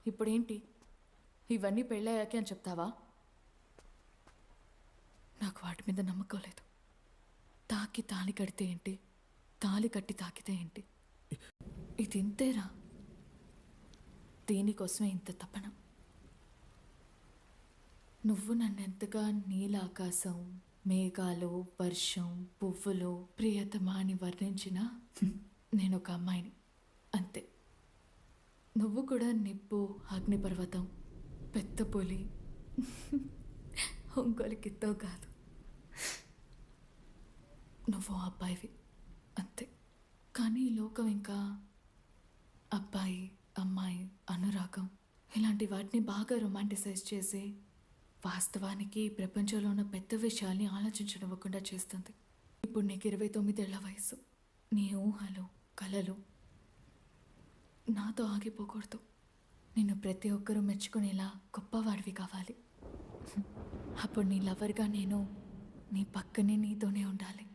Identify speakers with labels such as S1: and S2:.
S1: ఇప్పుడేంటి? ఇవన్నీ పెళ్ళయ్యాకే అని చెప్తావా? నాకు వాటి మీద నమ్మకం లేదు. తాకి తాళి కడితే ఏంటి, తాళి కట్టి తాకితే ఏంటి? ఇది ఇంతేరా. దీనికోసమే ఇంత తపన. నువ్వు నన్నెంతగా నీలాకాశం, మేఘాలు, వర్షం, పువ్వులు, ప్రియతమా అని వర్ణించినా నేను ఒక అమ్మాయిని అంతే. నువ్వు కూడా నిప్పు, అగ్నిపర్వతం, పెద్ద పులి, ఒంగోలికితో కాదు. నువ్వు అబ్బాయివి అంతే. కానీ ఈ లోకం ఇంకా అబ్బాయి, అమ్మాయి, అనురాగం ఇలాంటి వాటిని బాగా రొమాంటిసైజ్ చేసి వాస్తవానికి ఈ ప్రపంచంలో ఉన్న పెద్ద విషయాల్ని ఆలోచించనివ్వకుండా చేస్తుంది. ఇప్పుడు నీకు 29 ఏళ్ల వయసు. నీ ఊహలు, కలలు నాతో ఆగిపోకూడదు. నిన్ను ప్రతి ఒక్కరూ మెచ్చుకునేలా గొప్పవాడివి కావాలి. అప్పుడు నీ లవర్గా నేను నీ పక్కనే నీతోనే ఉండాలి.